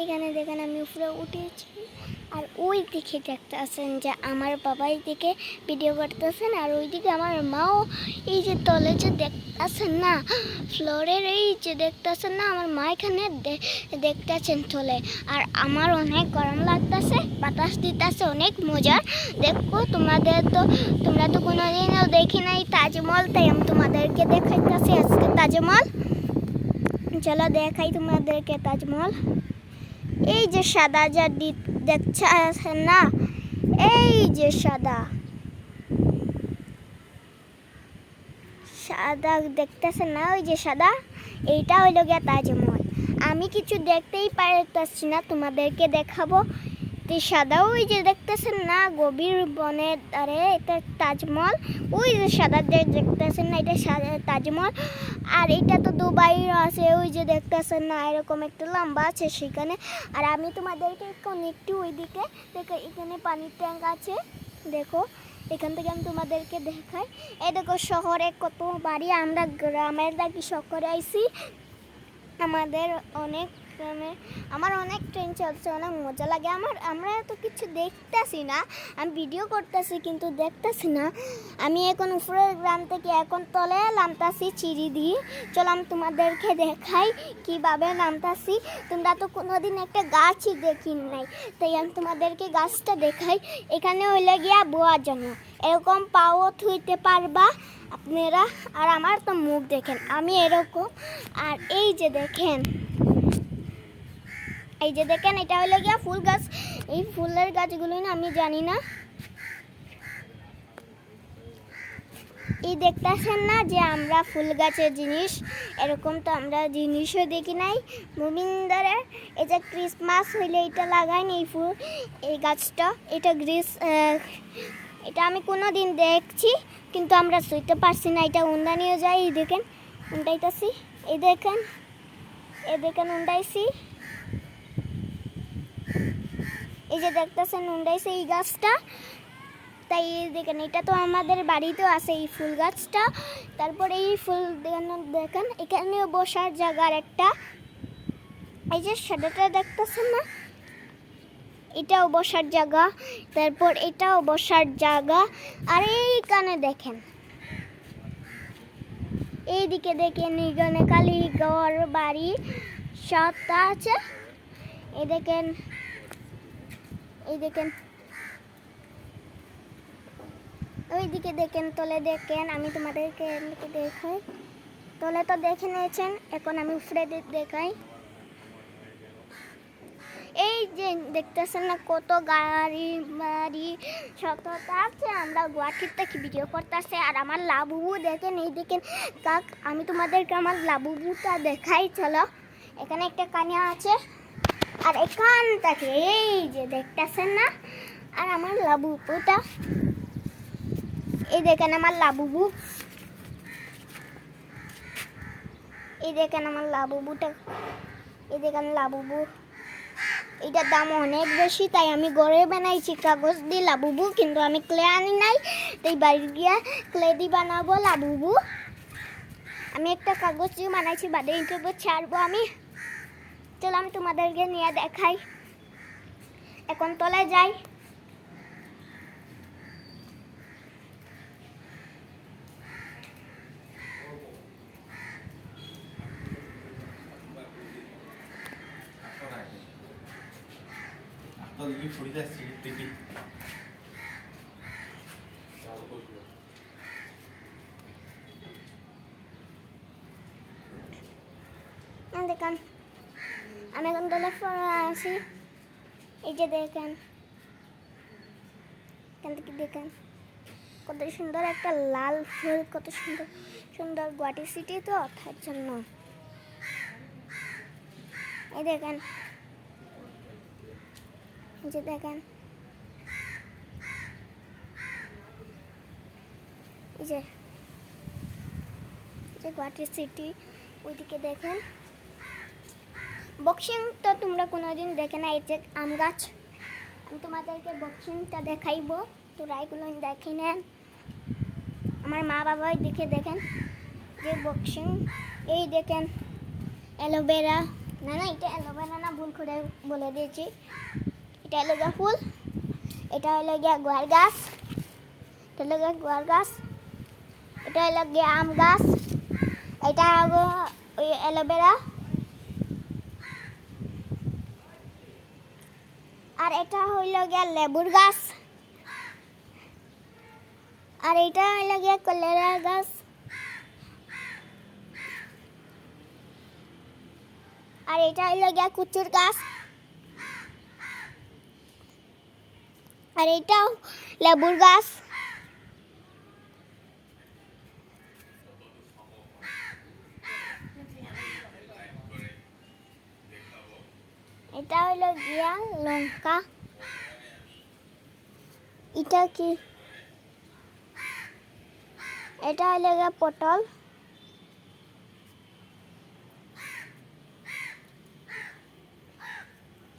এখানে দেখেন আমি উপরে উঠেছি আর ওই দিকে দেখতেছেন যে আমার বাবা এইদিকে ভিডিও করতেছেন আর ওইদিকে আমার মাও এই যে তলে যে দেখতেছেন না ফ্লোরের এই যে দেখতেছেন না আমার মা এখানে দেখতেছেন তলে। আর আমার অনেক গরম লাগতেছে, বাতাস দিতেছে অনেক মজার। দেখো তোমরা তো কোনোদিনও দেখি নাই তাজমহল, তাই আমি তোমাদেরকে দেখাইতেছি আজকে তাজমহল। চলো দেখাই তোমাদেরকে তাজমহল। এই যে সাদা যা দেখছেন না, এই যে সাদা সাদা দেখতেছেন না, ওই যে সাদা, এইটা হইল গিয়া তাজমহল। আমি কিছু দেখতেই পারতেছি না, তোমাদেরকে দেখাবো। তো সাদা ওই যে দেখতেছেন না গভীর বনের ধারে, এটা তাজমহল। ওই যে সাদা দেখতেছেন না, এটা তাজমহল। আর এটা তো দুবাই আছে, ওই যে দেখতেছেন না এরকম একটা লম্বা আছে সেখানে। আর আমি তোমাদেরকে এখন একটু ওইদিকে দেখো, এখানে পানির ট্যাঙ্ক আছে, দেখো এখান থেকে আমি তোমাদেরকে দেখাই। এই দেখো শহরে কত বাড়ি, আমরা গ্রামের দাগি শহরে আইছি। আমার অনেক ট্রেন চলছে, অনেক মজা লাগে আমরা তো কিছু দেখতেছি না, আমি ভিডিও করতেছি কিন্তু দেখতেছি না। আমি এখন উপরের গ্রাম থেকে এখন তলে নামতাছি চিড়ি দিয়ে। চলো আমি তোমাদেরকে দেখাই কিভাবে নামতাছি। তোমরা তো কোনোদিন একটা গাছই দেখি নাই, তাই আমি তোমাদেরকে গাছটা দেখাই। এখানে হইলে গিয়া বোয়ার জন্য এরকম পাও থুইতে পারবা আপনারা। আর আমার তো মুখ দেখেন আমি এরকম। আর এই যে দেখেন এটা হলো গিয়া ফুল গাছ। এই ফুলের গাছগুলো না আমি জানি না, এই দেখতেছেন না যে আমরা ফুল গাছের জিনিস এরকম তো আমরা জিনিসও দেখি নাই মুমিনদারে। এই যে ক্রিসমাস হইলে এটা লাগায় এই ফুল, এই গাছটা, এটা আমি কোনো দিন দেখছি কিন্তু আমরা শুইতে পারছি না। এটা উন্ডা নিয়ে যাই, এই দেখেন উন্ডাইতেছি, এই দেখেন উন্ডাইছি, এই যে দেখতেছেন উন্ডাইছে এই গাছটা। তাই দেখেন এটা তো আমাদের বাড়িতেও আছে এই ফুল গাছটা। তারপরে এই ফুল দেখেন এখানেও বসার জায়গার একটা, এই যে সাদাটা দেখতেছেন না, এটাও বসার জায়গা। তারপর এটাও বসার জায়গা। আর এইখানে দেখেন, এইদিকে দেখেন এইখানে কালীঘর বাড়ি সবটা আছে। এই দেখেন ওইদিকে দেখেন, তলে দেখেন, আমি তোমাদেরকে দেখাই। তলে তো দেখে নিয়েছেন, এখন আমি উপরে দেখাই। এই যে দেখতেছেন না কত গাড়ি বাড়ি সততা আছে, আমরা গুয়াহাটির থেকে ভিডিও করতেছে। আর আমার লাবুবু দেখেন, এই দেখেন কাক, আমি তোমাদেরকে আমার লাবুবুটা দেখাই। চলো এখানে একটা কানিয়া আছে, আর এখান থেকে এই যে দেখতেছেন না, আর আমার লাবুবুটা, এই দেখেন আমার লাবুবু, এই দেখেন আমার লাবুবুটা, এই দেখেন লাবুবু। এটার দাম অনেক বেশি, তাই আমি ঘরে বানাইছি কাগজ দিয়ে লাবুবু, কিন্তু আমি ক্লে আনি নাই, তাই বাড়ি গিয়ে ক্লে দিয়ে বানাবো লাবুবু। আমি একটা কাগজ দিয়ে বানাইছি, বাদে ইউটিউবে ছাড়বো আমি। চলো আমি তোমাদেরকে নিয়ে দেখাই। এখন তলে যাই। দেখেন আমি এখন তলে আসি, এই যে দেখেন এখান থেকে দেখেন কত সুন্দর একটা লাল ফুল, কত সুন্দর সুন্দর গুয়াহাটি সিটি তো তার জন্য। এই দেখেন, এই যে দেখেন, এই যে গুয়াহাটি সিটি, ওইদিকে দেখেন বক্সিং তো তোমরা কোনোদিন দেখে না। এই যে আম গাছ, আমি তোমাদেরকে বক্সিংটা দেখাইবো, তোরা এগুলো দেখে নেন। আমার মা বাবাই দেখেন যে বক্সিং, এই দেখেন অ্যালোভেরা না না, এটা অ্যালোভেরা না, ভুল করে বলে দিয়েছি। এটা হলো গিয়া ফুল, এটা হলো গিয়া গোয়ার গাছ, এটা হলো গিয়া গোয়ার গাছ, এটা হলো গিয়া আম গাছ, এটা হলো ওই অ্যালোভেরা, আর এটা হইল গিয়া লেবুর গাছ, আর এটা হইল গিয়া কলেরার গাছ, আর এটা হইল গিয়া কুচুর গাছ, আর এটাও লেবুর গাছ, এটা হইল গিয়া লঙ্কা, এটা কি, এটা হইল গিয়া পটল,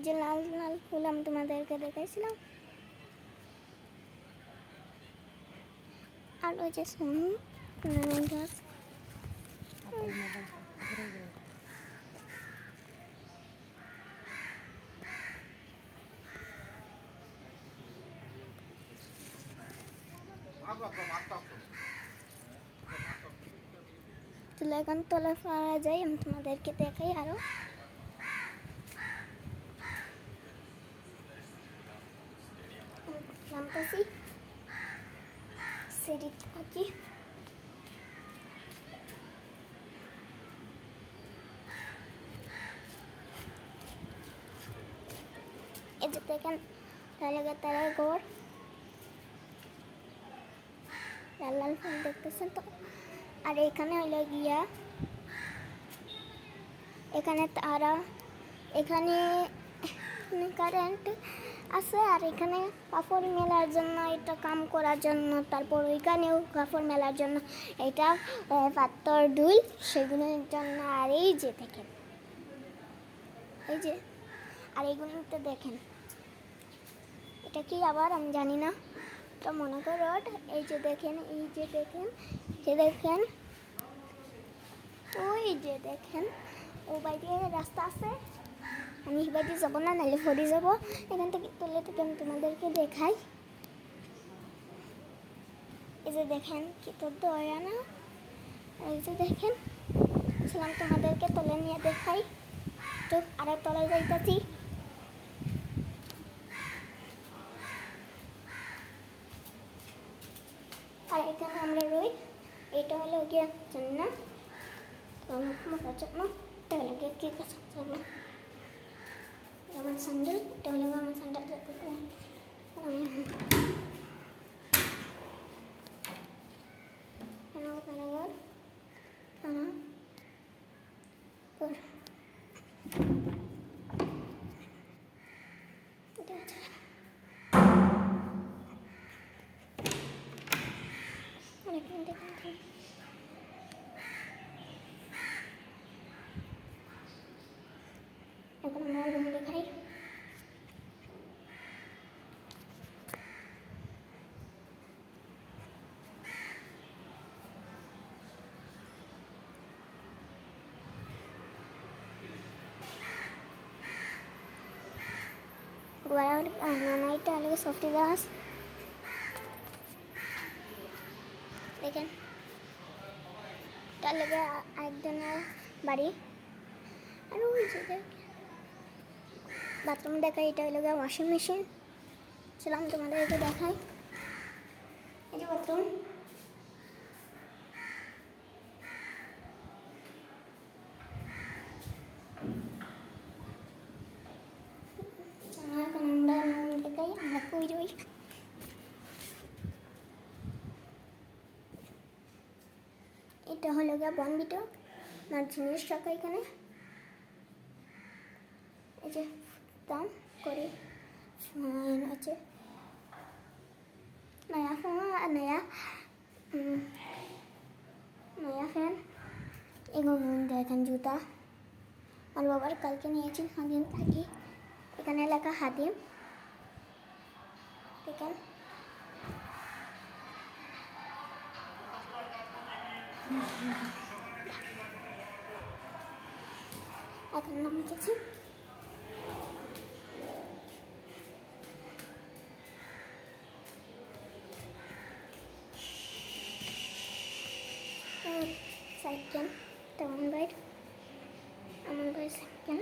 যে লাল লাল ফুল আমি তোমাদেরকে দেখাইছিলাম, আর ওই যে গাছ, চলে এখন তলা পাওয়া যায়, আমি তোমাদেরকে দেখাই আরো। নামতেছি সিঁড়ি থাকি, এই যে দেখেন তাহলে তারা ঘর, লাল লাল ফুল দেখতেছেন তো। আর এখানে হইল গিয়া, এখানে তারা, এখানে কারেন্ট আছে, আর এখানে কাপড় মেলার জন্য, এটা কাম করার জন্য, তারপর ওইখানেও কাপড় মেলার জন্য এটা পাথর ডুল, সেগুলোর জন্য। আর এই যে দেখেন, এই যে, আর এইগুলোতে দেখেন এটা কি আবার আমি জানি না, এটা মনে করো রড। এই যে দেখেন, এই যে দেখেন, যে দেখেন, ওই যে দেখেন, ও বাইরে রাস্তা আছে, আমি বাইরে যাবো না, নাহলে ফরি যাবো। এখান থেকে তুলে থেকে আমি তোমাদেরকে দেখাই। এই যে দেখেন কি তোর দয়া না, এই যে দেখেন, ছিলাম তোমাদেরকে তুলে নিয়ে দেখাই। তো আরেক তলায় যাইতেছি, আর এখানে আমরা রই। এটা হলো গিয়ে না মোটা জন্য, এটা হলো গিয়ে কি কাছে জন্য আমার স্যান্ডেল, এটা হলো আমার স্যান্ডেল যেতে এখন আমরা রুম দেখাই। নানাইটা হলো সফটি গাছ, দেখেন তার লেগে একজনের বাড়ি। আর ওই যে বাথরুম দেখাই, এটা হলো গিয়ে ওয়াশিং মেশিন, চলাম তোমাদেরকে দেখাই। এই যে বাথরুম, দেখাই আমরা কই রই। এটা হলো গিয়ে বনবিটো, আমার জিনিস রাখা এখানে। এই যে দাম করে ফোন আছে, নয়া ফোন আর নয়া ফ্যান। এগুলো দেখেন জুতা, আর বাবার কালকে নিয়েছি হাদিম থাকি, এখানে লেখা হাদিম, দেখেন। এখন নামে গেছি। সাইকেল তেমন বাইর আমার ভাই সাইকেল